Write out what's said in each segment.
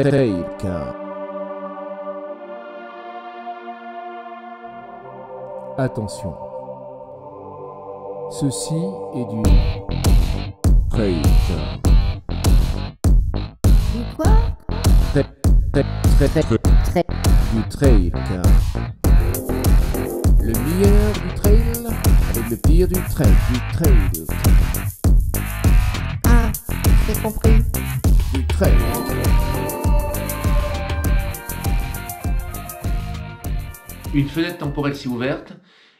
Trailcar. Attention, ceci est du Trailcar. Du quoi? Du Trailcar. Le meilleur du trail avec le pire du trail. Ah, j'ai compris. Du trail. Une fenêtre temporelle s'est ouverte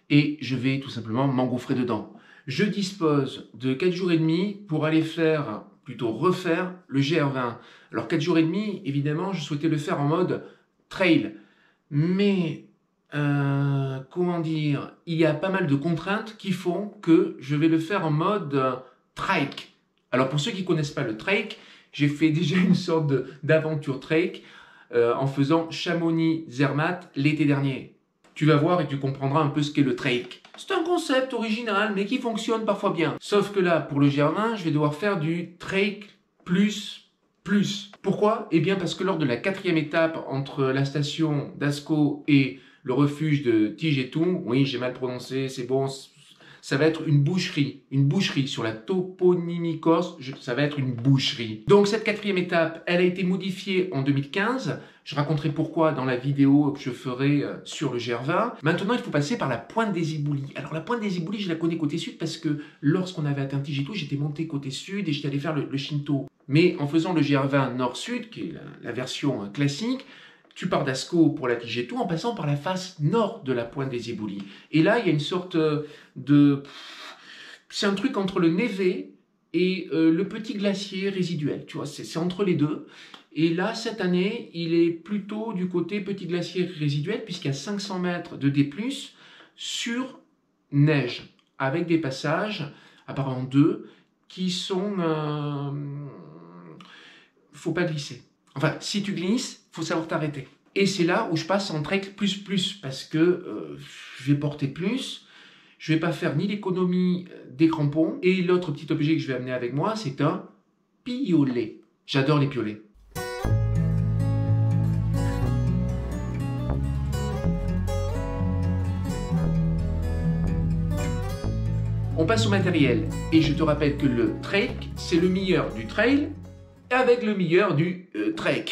et je vais tout simplement m'engouffrer dedans. Je dispose de 4 jours et demi pour aller faire, plutôt refaire, le GR20. Alors 4 jours et demi, évidemment, je souhaitais le faire en mode trail. Mais, comment dire, il y a pas mal de contraintes qui font que je vais le faire en mode trike. Alors pour ceux qui ne connaissent pas le trike, j'ai fait déjà une sorte d'aventure trike en faisant Chamonix-Zermatt l'été dernier. Tu vas voir et tu comprendras un peu ce qu'est le trike. C'est un concept original, mais qui fonctionne parfois bien. Sauf que là, pour le GR20, je vais devoir faire du trike plus. Pourquoi? Eh bien parce que lors de la 4e étape entre la station d'Ascq et le refuge de Tigetou, oui, j'ai mal prononcé, c'est bon, ça va être une boucherie sur la toponymie corse, ça va être une boucherie. Donc cette 4e étape, elle a été modifiée en 2015, je raconterai pourquoi dans la vidéo que je ferai sur le GR20. Maintenant, il faut passer par la pointe des Éboulis. Alors la pointe des Éboulis, je la connais côté sud parce que lorsqu'on avait atteint Tigetou, j'étais monté côté sud et j'étais allé faire le Shinto. Mais en faisant le GR20 nord-sud, qui est la version classique, tu pars d'Ascq pour la Tigetou en passant par la face nord de la pointe des Éboulis. Et là, il y a une sorte de... C'est un truc entre le névé et le petit glacier résiduel. Tu vois, c'est entre les deux. Et là, cette année, il est plutôt du côté petit glacier résiduel, puisqu'il y a 500 mètres de D+, sur neige, avec des passages, apparemment 2, qui sont... faut pas glisser. Enfin, si tu glisses, faut savoir t'arrêter. Et c'est là où je passe en trek plus, parce que je vais porter plus, je vais pas faire ni l'économie des crampons, et l'autre petit objet que je vais amener avec moi, c'est un piolet. J'adore les piolets. On passe au matériel, et je te rappelle que le trek, c'est le meilleur du trail, avec le meilleur du trek.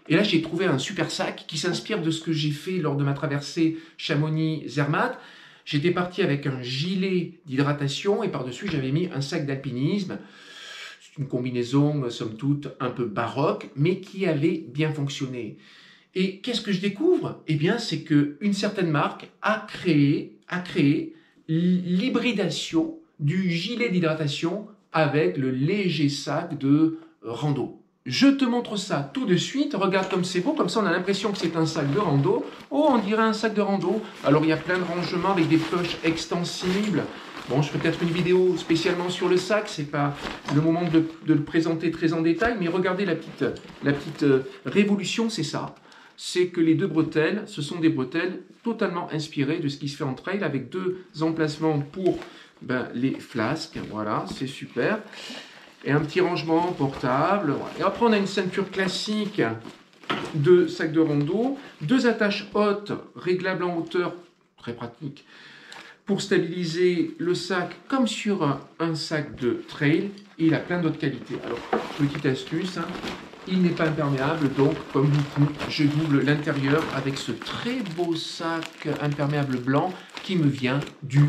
Et là, j'ai trouvé un super sac qui s'inspire de ce que j'ai fait lors de ma traversée Chamonix-Zermatt. J'étais parti avec un gilet d'hydratation et par-dessus, j'avais mis un sac d'alpinisme. C'est une combinaison, somme toute, un peu baroque, mais qui avait bien fonctionné. Et qu'est-ce que je découvre? Eh bien, c'est qu'une certaine marque a créé l'hybridation du gilet d'hydratation avec le léger sac de rando. Je te montre ça tout de suite. Regarde comme c'est beau, comme ça on a l'impression que c'est un sac de rando. Oh, on dirait un sac de rando. Alors il y a plein de rangements avec des poches extensibles. Bon, je ferai peut-être une vidéo spécialement sur le sac. C'est pas le moment de le présenter très en détail, mais regardez la petite révolution, c'est ça. C'est que les deux bretelles, ce sont des bretelles totalement inspirées de ce qui se fait en trail, avec 2 emplacements pour les flasques. Voilà, c'est super. Et un petit rangement portable. Et après, on a une ceinture classique de sac de rando, 2 attaches hautes réglables en hauteur, très pratique, pour stabiliser le sac comme sur un sac de trail. Et il a plein d'autres qualités. Alors, petite astuce, hein, il n'est pas imperméable, donc comme beaucoup, je double l'intérieur avec ce très beau sac imperméable blanc qui me vient du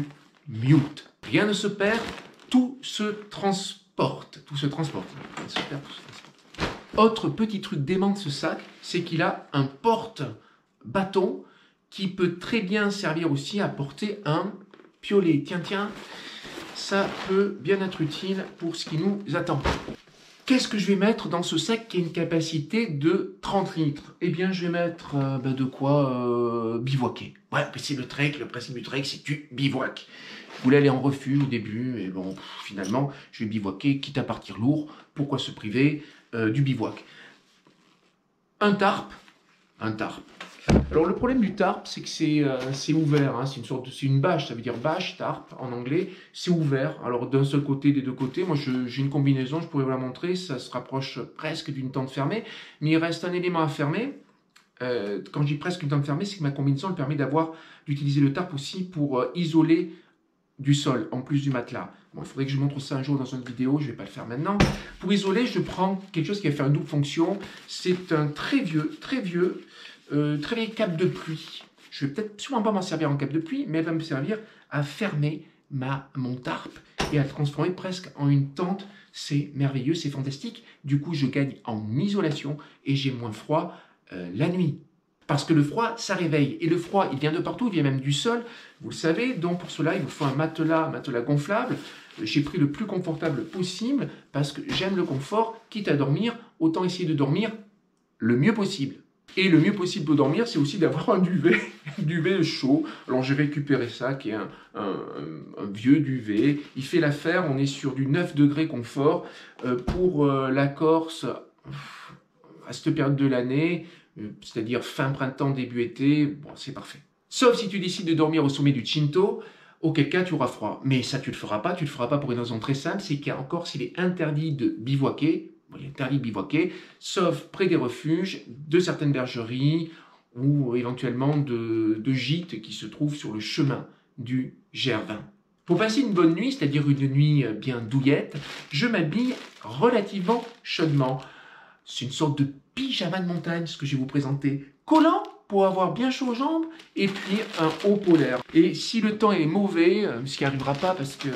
Mute. Rien ne se perd, tout se transporte. Autre petit truc dément de ce sac, c'est qu'il a un porte-bâton qui peut très bien servir aussi à porter un piolet. Tiens, ça peut bien être utile pour ce qui nous attend. Qu'est-ce que je vais mettre dans ce sac qui a une capacité de 30 litres? Eh bien, je vais mettre de quoi bivouaquer. Ouais, c'est le trek, le principe du trek, c'est que tu bivouaques. Je voulais aller en refuge au début, et bon, finalement, je vais bivouaquer, quitte à partir lourd. Pourquoi se priver du bivouac? Un tarp, Alors le problème du tarp, c'est que c'est ouvert, hein. C'est une bâche, ça veut dire bâche, tarp en anglais, c'est ouvert. Alors d'un seul côté, des deux côtés, moi j'ai une combinaison, je pourrais vous la montrer, ça se rapproche presque d'une tente fermée, mais il reste un élément à fermer. Quand je dis presque une tente fermée, c'est que ma combinaison elle permet d'utiliser le tarp aussi pour isoler du sol, en plus du matelas. Bon, il faudrait que je montre ça un jour dans une vidéo, je ne vais pas le faire maintenant. Pour isoler, je prends quelque chose qui va faire une double fonction. C'est un très vieille cape de pluie. Je vais peut-être sûrement pas m'en servir en cape de pluie, mais elle va me servir à fermer mon tarp et à le transformer presque en une tente. C'est merveilleux, c'est fantastique. Du coup, je gagne en isolation et j'ai moins froid la nuit. Parce que le froid, ça réveille. Et le froid, il vient de partout, il vient même du sol. Vous le savez, donc pour cela, il vous faut un matelas gonflable. J'ai pris le plus confortable possible parce que j'aime le confort. Quitte à dormir, autant essayer de dormir le mieux possible. Et le mieux possible pour dormir, c'est aussi d'avoir un duvet chaud. Alors j'ai récupéré ça, qui est un vieux duvet. Il fait l'affaire, on est sur du 9 degrés confort. Pour la Corse, à cette période de l'année, c'est-à-dire fin printemps, début été, bon, c'est parfait. Sauf si tu décides de dormir au sommet du Cinto, auquel cas tu auras froid. Mais ça, tu le feras pas pour une raison très simple, c'est qu'en Corse, il est interdit de bivouaquer, sauf près des refuges, de certaines bergeries, ou éventuellement de gîtes qui se trouvent sur le chemin du GR20. Pour passer une bonne nuit, c'est-à-dire une nuit bien douillette, je m'habille relativement chaudement. C'est une sorte de pyjama de montagne, ce que je vais vous présenter. Collant pour avoir bien chaud aux jambes, et puis un haut polaire. Et si le temps est mauvais, ce qui n'arrivera pas parce que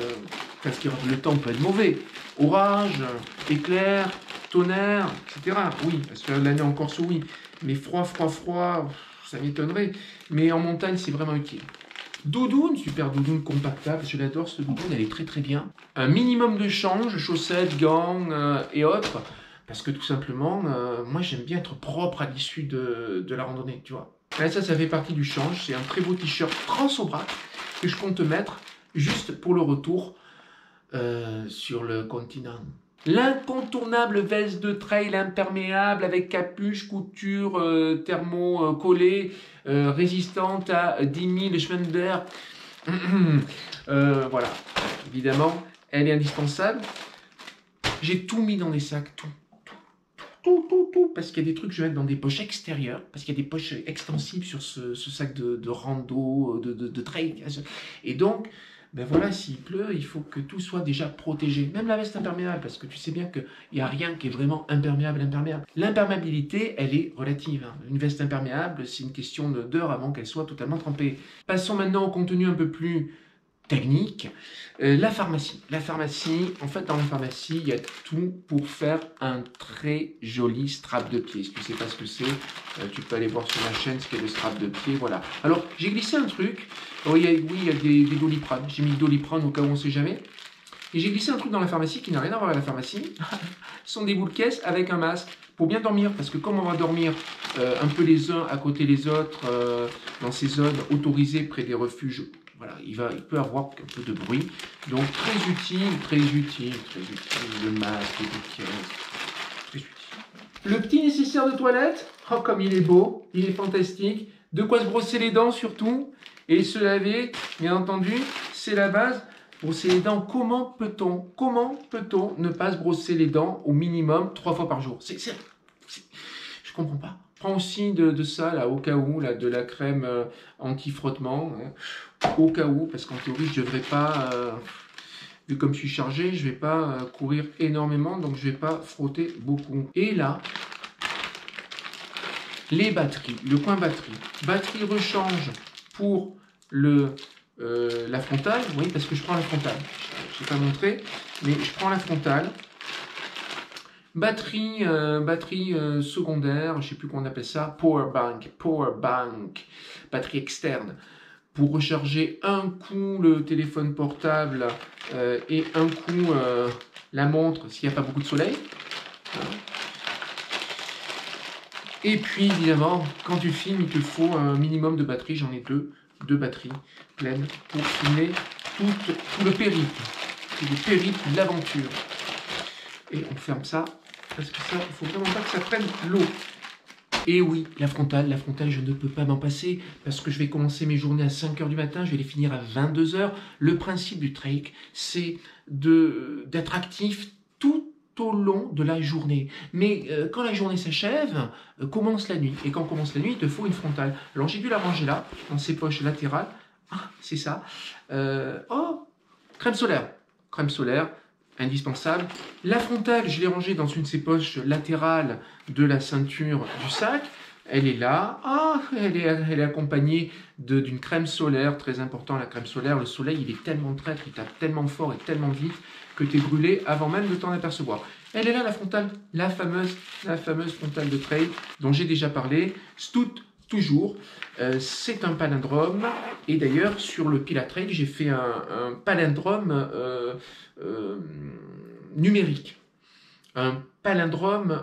le temps peut être mauvais, orage, éclair, tonnerre, etc. Oui, parce que l'année en Corse, oui. Mais froid, ça m'étonnerait. Mais en montagne, c'est vraiment utile. Doudoune, super doudoune compactable, je l'adore cette doudoune, elle est très bien. Un minimum de change, chaussettes, gants et autres. Parce que tout simplement, moi j'aime bien être propre à l'issue de la randonnée, tu vois. Et ça fait partie du change. C'est un très beau t-shirt Transobra que je compte mettre juste pour le retour sur le continent. L'incontournable veste de trail imperméable avec capuche, couture, thermo collée, résistante à 10 000 chemins d'air. Voilà, évidemment, elle est indispensable. J'ai tout mis dans des sacs, tout, parce qu'il y a des trucs que je vais mettre dans des poches extérieures, parce qu'il y a des poches extensibles sur ce sac de rando, de trail. Et donc, ben voilà, s'il pleut, il faut que tout soit déjà protégé. Même la veste imperméable, parce que tu sais bien qu'il n'y a rien qui est vraiment imperméable. L'imperméabilité, elle est relative. Hein. Une veste imperméable, c'est une question d'heure avant qu'elle soit totalement trempée. Passons maintenant au contenu un peu plus technique. La pharmacie. En fait, dans la pharmacie, il y a tout pour faire un très joli strap de pied. Si tu ne sais pas ce que c'est, tu peux aller voir sur ma chaîne ce qu'est le strap de pied. Voilà. Alors, j'ai glissé un truc. Oui, il y a des Doliprane. J'ai mis Doliprane au cas où on ne sait jamais. Et j'ai glissé un truc dans la pharmacie qui n'a rien à voir avec la pharmacie. Ce sont des boules caisses avec un masque pour bien dormir. Parce que comme on va dormir un peu les uns à côté des autres dans ces zones autorisées près des refuges, voilà, il peut avoir un peu de bruit. Donc très utile, le masque, les boules caisses. Très utile. Le petit nécessaire de toilette, oh comme il est beau, il est fantastique. De quoi se brosser les dents surtout. Et se laver, bien entendu, c'est la base. Brosser les dents, comment peut-on ne pas se brosser les dents au minimum 3 fois par jour? Je comprends pas. Je prends aussi de ça, là, au cas où, là, de la crème anti-frottement, hein, au cas où, parce qu'en théorie, je ne devrais pas, vu comme je suis chargé, je ne vais pas courir énormément, donc je ne vais pas frotter beaucoup. Et là, les batteries, le coin batterie. Batterie rechange pour la frontale, oui, parce que je prends la frontale. Je n'ai pas montré, mais je prends la frontale. Batterie secondaire, je ne sais plus comment on appelle ça, power bank, batterie externe, pour recharger un coup le téléphone portable et un coup la montre s'il n'y a pas beaucoup de soleil. Et puis évidemment, quand tu filmes, il te faut un minimum de batterie, j'en ai deux batteries pleines pour filmer tout le périple de l'aventure. Et on ferme ça, parce que ça, il ne faut vraiment pas que ça prenne l'eau. Et oui, la frontale, je ne peux pas m'en passer parce que je vais commencer mes journées à 5 h du matin, je vais les finir à 22 h. Le principe du trail, c'est d'être actif tout au long de la journée. Mais quand la journée s'achève, commence la nuit. Et quand commence la nuit, il te faut une frontale. Alors j'ai dû la ranger là, dans ses poches latérales. Ah, c'est ça. Oh, crème solaire. Crème solaire, indispensable. La frontale, je l'ai rangée dans une de ses poches latérales de la ceinture du sac. Elle est là. Ah, elle est accompagnée d'une crème solaire, très important la crème solaire. Le soleil, il est tellement traître, il tape tellement fort et tellement vite que tu es brûlé avant même de t'en apercevoir. Elle est là, la frontale, la fameuse frontale de trail dont j'ai déjà parlé. Stout, toujours. C'est un palindrome. Et d'ailleurs, sur le Pilat Trail, j'ai fait un palindrome numérique. Un palindrome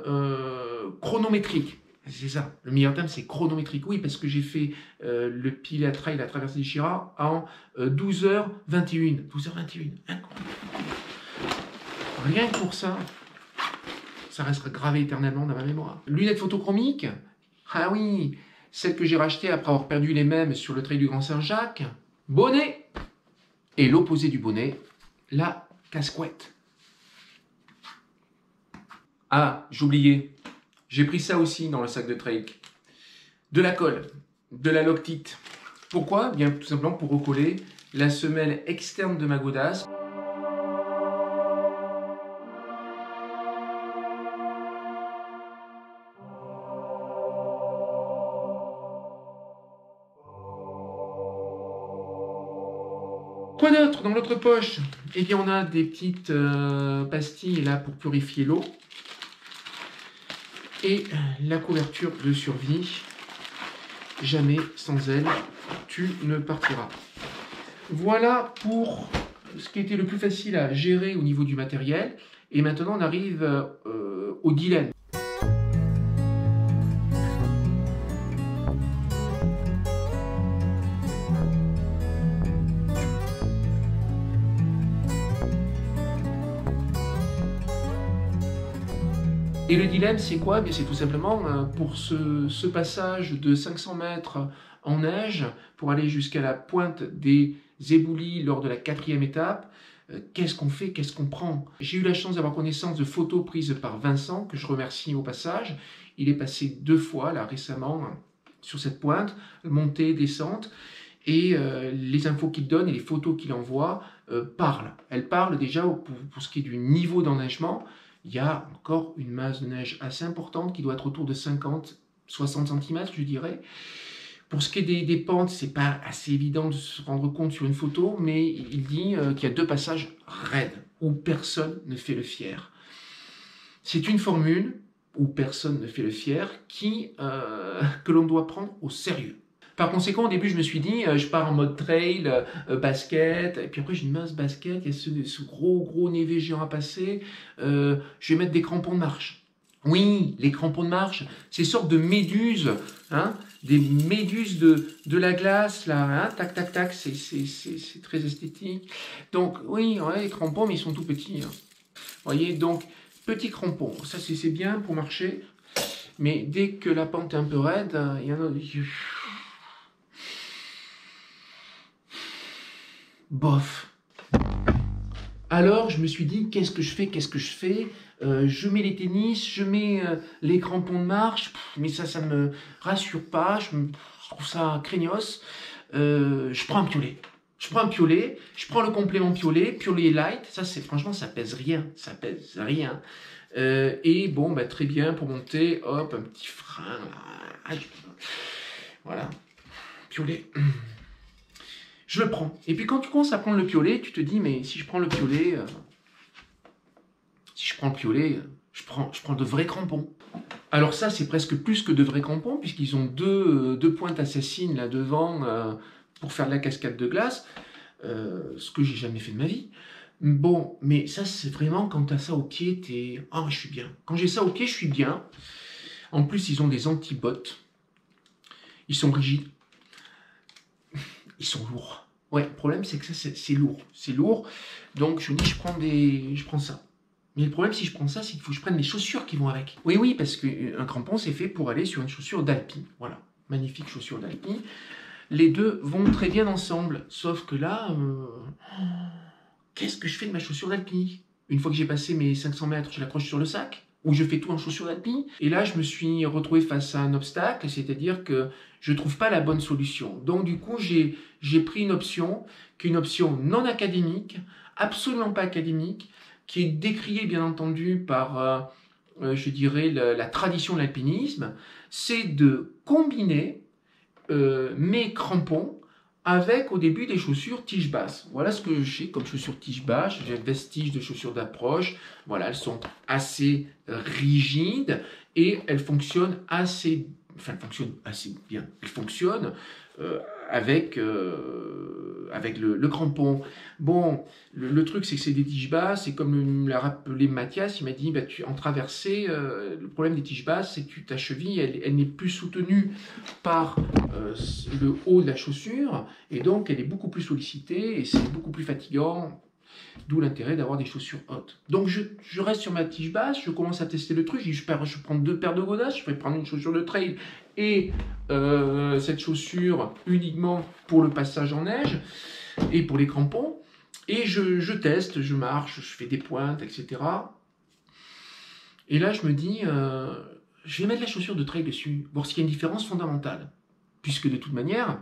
chronométrique. C'est ça, le meilleur terme c'est chronométrique. Oui, parce que j'ai fait le Pilat Trail, la traversée des Chira, en 12h21. 12h21, incroyable. Rien que pour ça, ça restera gravé éternellement dans ma mémoire. Lunettes photochromiques, ah oui, celles que j'ai rachetées après avoir perdu les mêmes sur le trail du Grand Saint-Jacques. Bonnet, et l'opposé du bonnet, la casquette. Ah, j'oubliais. J'ai pris ça aussi dans le sac de trail. De la colle, de la loctite. Pourquoi? Bien tout simplement pour recoller la semelle externe de ma godasse. Quoi d'autre dans l'autre poche? Eh bien, on a des petites pastilles là pour purifier l'eau. Et la couverture de survie, jamais sans elle, tu ne partiras. Voilà pour ce qui était le plus facile à gérer au niveau du matériel. Et maintenant, on arrive au dilemme. Et le dilemme, c'est quoi? Bien, c'est tout simplement pour ce passage de 500 mètres en neige, pour aller jusqu'à la pointe des éboulis lors de la 4e étape, qu'est-ce qu'on fait? Qu'est-ce qu'on prend? J'ai eu la chance d'avoir connaissance de photos prises par Vincent, que je remercie au passage. Il est passé 2 fois, là, récemment, sur cette pointe, montée, descente. Et les infos qu'il donne et les photos qu'il envoie parlent. Elles parlent déjà pour ce qui est du niveau d'enneigement. Il y a encore une masse de neige assez importante qui doit être autour de 50-60 cm, je dirais. Pour ce qui est des pentes, c'est pas assez évident de se rendre compte sur une photo, mais il dit qu'il y a 2 passages raides où personne ne fait le fier. C'est une formule où personne ne fait le fier que l'on doit prendre au sérieux. Par conséquent, au début, je me suis dit, je pars en mode trail, basket, et puis après, j'ai une mince basket, il y a ce gros névé géant à passer, je vais mettre des crampons de marche. Oui, les crampons de marche, ces sortes de méduses, hein, des méduses de la glace, là, hein, tac, tac, tac, c'est très esthétique. Donc, oui, ouais, les crampons, mais ils sont tout petits. Hein. Vous voyez, donc, petits crampons, ça c'est bien pour marcher, mais dès que la pente est un peu raide, il y en a... Bof. Alors, je me suis dit, qu'est-ce que je fais? Je mets les tennis, je mets les crampons de marche, mais ça me rassure pas, je trouve ça craignos. Je prends un piolet. Je prends le complément piolet light, ça c'est franchement, ça pèse rien. Et bon, bah, très bien pour monter, hop, un petit frein, là. Voilà, piolet. Je le prends. Et puis quand tu commences à prendre le piolet, tu te dis, mais si je prends le piolet, je prends de vrais crampons. Alors ça, c'est presque plus que de vrais crampons, puisqu'ils ont deux pointes assassines là devant pour faire de la cascade de glace, ce que j'ai jamais fait de ma vie. Bon, mais ça, c'est vraiment quand tu as ça au pied, t'es... Ah, je suis bien. Quand j'ai ça au pied, je suis bien. En plus, ils ont des anti-bottes. Ils sont rigides. Ils sont lourds. Ouais, le problème, c'est que ça, c'est lourd. C'est lourd. Donc, je me dis, je prends ça. Mais le problème, si je prends ça, c'est qu'il faut que je prenne les chaussures qui vont avec. Oui, oui, parce qu'un crampon, c'est fait pour aller sur une chaussure d'alpi. Voilà, magnifique chaussure d'alpi. Les deux vont très bien ensemble. Sauf que là, qu'est-ce que je fais de ma chaussure d'alpi? Une fois que j'ai passé mes 500 mètres, je l'accroche sur le sac, ou je fais tout en chaussure d'alpi. Et là, je me suis retrouvé face à un obstacle, c'est-à-dire que je ne trouve pas la bonne solution. Donc du coup, j'ai pris une option, qui est une option non académique, absolument pas académique, qui est décriée bien entendu par, je dirais, la tradition de l'alpinisme, c'est de combiner mes crampons avec au début des chaussures tige basse. Voilà ce que j'ai comme chaussures tige basse. J'ai vestiges de chaussures d'approche. Voilà, elles sont assez rigides et elles fonctionnent assez, enfin, elles fonctionnent assez bien. Elles fonctionnent avec le crampon. Bon, le truc, c'est que c'est des tiges basses, et comme me l'a rappelé Mathias, il m'a dit, bah, en traversée, le problème des tiges basses, c'est que ta cheville, elle n'est plus soutenue par le haut de la chaussure, et donc elle est beaucoup plus sollicitée, et c'est beaucoup plus fatigant, d'où l'intérêt d'avoir des chaussures hautes. Donc je reste sur ma tige basse, je commence à tester le truc, je prends 2 paires de godasses, je vais prendre une chaussure de trail, et cette chaussure uniquement pour le passage en neige, et pour les crampons, et je teste, je marche, je fais des pointes, etc. Et là, je me dis, je vais mettre la chaussure de trail dessus, voir s'il y a une différence fondamentale. Puisque de toute manière,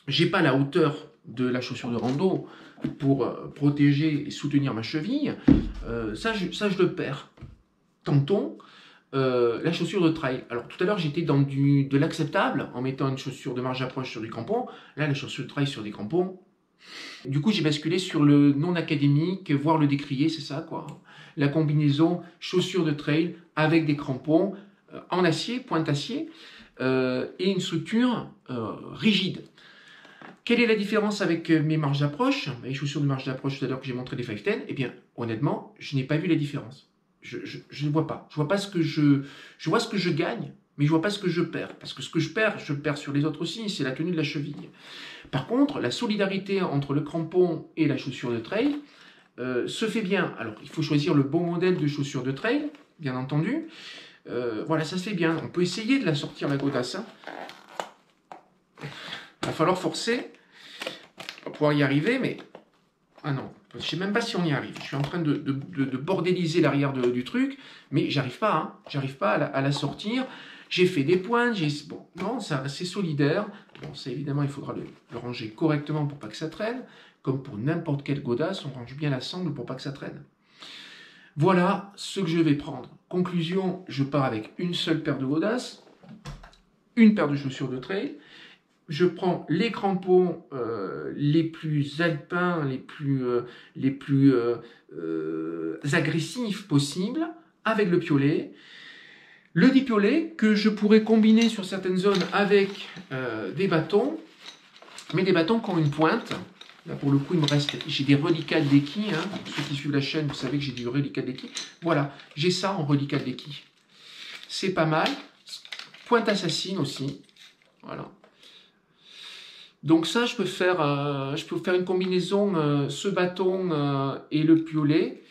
j'ai pas la hauteur de la chaussure de rando pour protéger et soutenir ma cheville. Ça, je le perds. Tentons la chaussure de trail. Alors tout à l'heure, j'étais dans de l'acceptable en mettant une chaussure de marge approche sur des crampons. Là, la chaussure de trail sur des crampons. Du coup, j'ai basculé sur le non académique, voire le décrier, c'est ça quoi. La combinaison chaussure de trail avec des crampons en acier, pointe acier, et une structure rigide. Quelle est la différence avec mes marges d'approche, les chaussures de marge d'approche tout à l'heure que j'ai montré des 510? Eh bien, honnêtement, je n'ai pas vu la différence. Je ne vois pas. Je vois pas ce que je vois ce que je gagne, mais je vois pas ce que je perds. Parce que ce que je perds sur les autres aussi, c'est la tenue de la cheville. Par contre, la solidarité entre le crampon et la chaussure de trail se fait bien. Alors, il faut choisir le bon modèle de chaussure de trail, bien entendu. Voilà, ça se fait bien. On peut essayer de la sortir, la godasse. Hein. Il va falloir forcer. On va pouvoir y arriver, mais... Ah non, je ne sais même pas si on y arrive. Je suis en train de bordéliser l'arrière du truc, mais j'arrive pas. Hein. J'arrive pas à la sortir. J'ai fait des pointes. Bon, non, c'est solidaire. Bon, ça, évidemment, il faudra le ranger correctement pour pas que ça traîne. Comme pour n'importe quelle godasse, on range bien la sangle pour pas que ça traîne. Voilà ce que je vais prendre. Conclusion, je pars avec une seule paire de godasses, une paire de chaussures de trail. Je prends les crampons les plus alpins, les plus agressifs possibles, avec le piolet. Le dipiolet que je pourrais combiner sur certaines zones avec des bâtons, mais des bâtons qui ont une pointe. Là, pour le coup, il me reste, j'ai des reliquats d'équilles. Hein. Pour ceux qui suivent la chaîne, vous savez que j'ai des reliquats d'équilles. Voilà, j'ai ça en reliquat d'équilles. C'est pas mal. Pointe assassine aussi. Voilà. Donc ça, je peux faire une combinaison, ce bâton et le piolet.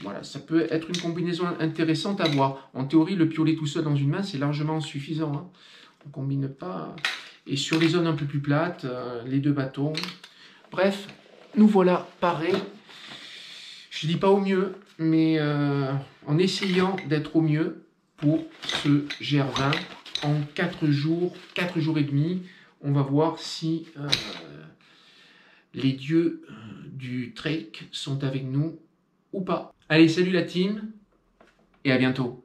Voilà, ça peut être une combinaison intéressante à voir. En théorie, le piolet tout seul dans une main, c'est largement suffisant. Hein. On ne combine pas. Et sur les zones un peu plus plates, les 2 bâtons. Bref, nous voilà parés. Je ne dis pas au mieux, mais en essayant d'être au mieux pour ce GR20 en 4 jours et demi. On va voir si les dieux du trek sont avec nous ou pas. Allez, salut la team et à bientôt.